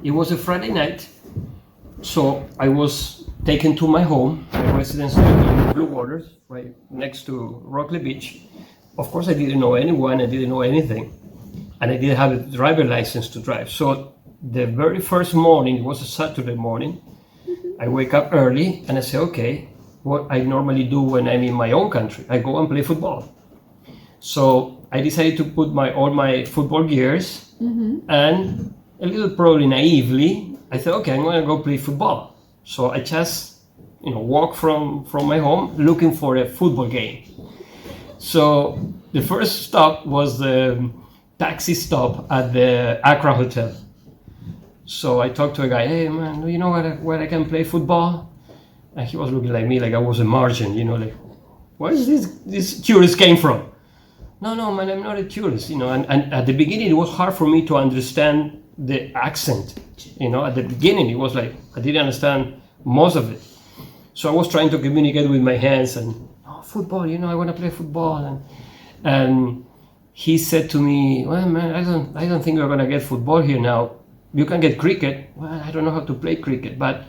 It was a Friday night, so I was taken to my home, my residence in Blue Waters, right next to Rockley Beach. Of course, I didn't know anyone, I didn't know anything, and I didn't have a driver license to drive. So the very first morning, it was a Saturday morning, I wake up early and I say, okay, what I normally do when I'm in my own country, I go and play football. So I decided to put all my football gears, and a little probably naively, I thought, okay, I'm going to go play football. So I just, walk from my home looking for a football game. So the first stop was the taxi stop at the Accra Hotel. So I talked to a guy, hey man, do you know where I can play football? And he was looking like me, like I was a Martian, like, where is this tourist came from? No, man, I'm not a tourist, and at the beginning it was hard for me to understand the accent, at the beginning it was like, I didn't understand most of it. So I was trying to communicate with my hands and, football, I want to play football. And he said to me, well, man, I don't think we're going to get football here now. You can get cricket. Well, I don't know how to play cricket, but,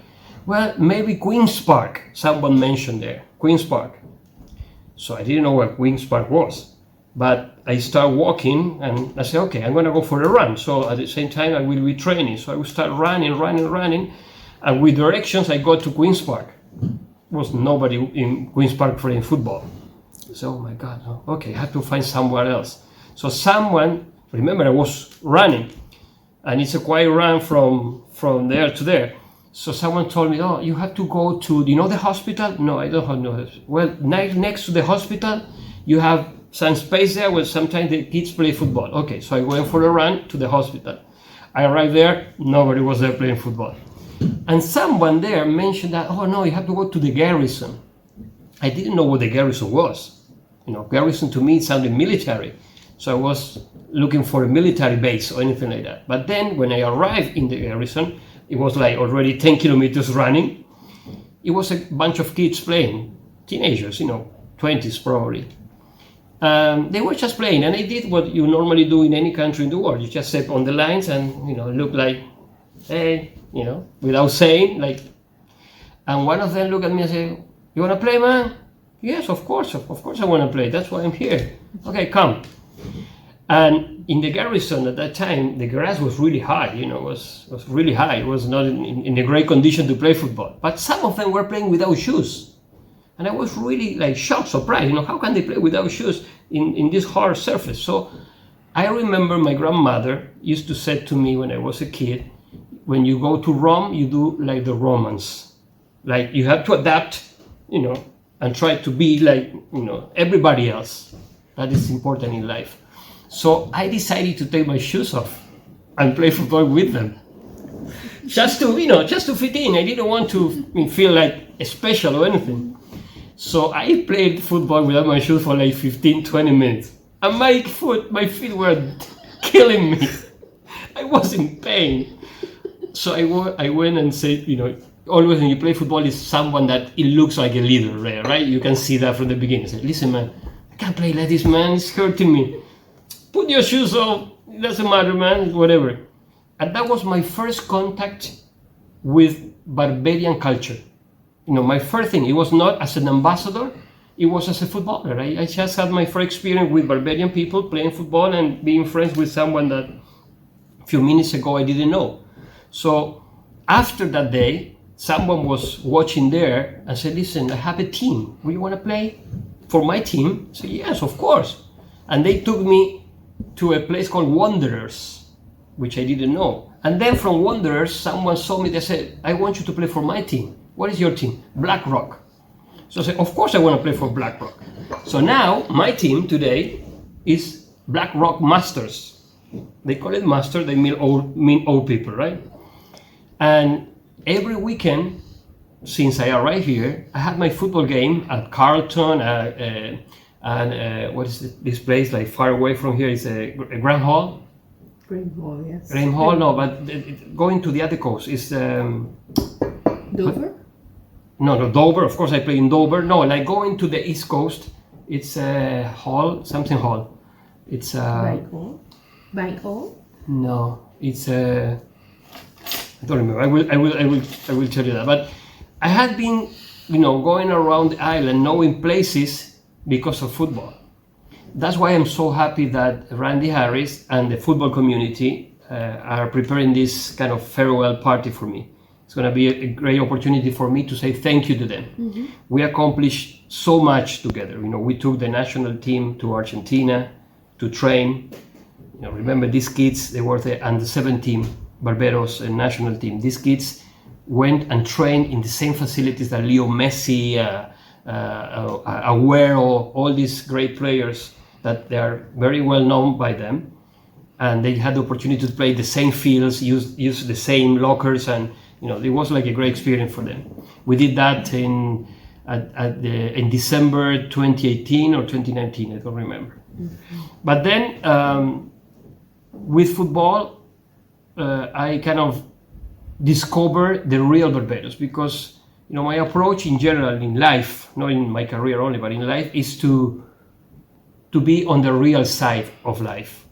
well, maybe Queen's Park, someone mentioned there, Queen's Park. So I didn't know what Queen's Park was. But I start walking and I say, okay, I'm going to go for a run. So at the same time, I will be training. So I will start running. And with directions, I got to Queen's Park. There was nobody in Queen's Park playing football. So, oh my God, okay, I have to find somewhere else. So remember I was running and it's a quiet run from there to there. So someone told me, oh, you have to go to, the hospital? No, I don't know. Well, next to the hospital, you have some space there where sometimes the kids play football. Okay, so I went for a run to the hospital. I arrived there, nobody was there playing football. And someone there mentioned that, oh no, you have to go to the garrison. I didn't know what the garrison was. Garrison to me it sounded military. So I was looking for a military base or anything like that. But then when I arrived in the garrison, it was like already 10 kilometers running. It was a bunch of kids playing, teenagers, 20s probably. They were just playing, and I did what you normally do in any country in the world. You just step on the lines and, look like, hey, without saying, like, and one of them looked at me and said, you want to play, man? Yes, of course I want to play. That's why I'm here. Okay, come. And in the garrison at that time, the grass was really high, was really high. It was not in a great condition to play football. But some of them were playing without shoes. And I was really like shocked, surprised, how can they play without shoes in this hard surface? So I remember my grandmother used to say to me when I was a kid, when you go to Rome, you do like the Romans. Like you have to adapt, and try to be like, everybody else. That is important in life. So I decided to take my shoes off and play football with them. Just to fit in. I didn't want to feel like special or anything. So I played football without my shoes for like 15, 20 minutes. And my feet were killing me. I was in pain. So I went and said, always when you play football is someone that it looks like a leader, right? You can see that from the beginning. I said, listen, man, I can't play like this, man. It's hurting me. Put your shoes on. It doesn't matter, man. Whatever. And that was my first contact with Barbadian culture. My first thing, it was not as an ambassador, it was as a footballer. I just had my first experience with Barbadian people playing football and being friends with someone that a few minutes ago I didn't know. So after that day, someone was watching there and said, listen, I have a team. Will you want to play for my team? I said, yes, of course. And they took me to a place called Wanderers, which I didn't know. And then from Wanderers, someone saw me, they said, I want you to play for my team. What is your team? Black Rock. So I said, of course I want to play for Black Rock. So now my team today is Black Rock Masters. They call it master, they mean old people, right? And every weekend, since I arrived here, I had my football game at Carlton, and what is this place like far away from here is a Grand Hall? Grand Hall, yes. Grand Hall, no, but going to the other coast is... Dover? No, Dover, of course I play in Dover. No, like going to the East Coast, it's a hall, something hall. It's a... Bank Hall? No, it's a... I don't remember. I will tell you that. But I had been, going around the island, knowing places because of football. That's why I'm so happy that Randy Harris and the football community are preparing this kind of farewell party for me. It's going to be a great opportunity for me to say thank you to them. Mm-hmm. We accomplished so much together. We took the national team to Argentina to train. Remember these kids, they were the under-17 Barbados national team. These kids went and trained in the same facilities that Leo Messi, Aguero, all these great players that they are very well known by them. And they had the opportunity to play the same fields, use the same lockers, and it was like a great experience for them. We did that in December 2018 or 2019, I don't remember. Mm-hmm. But then with football, I kind of discovered the real Barbados, because my approach in general in life, not in my career only, but in life, is to be on the real side of life.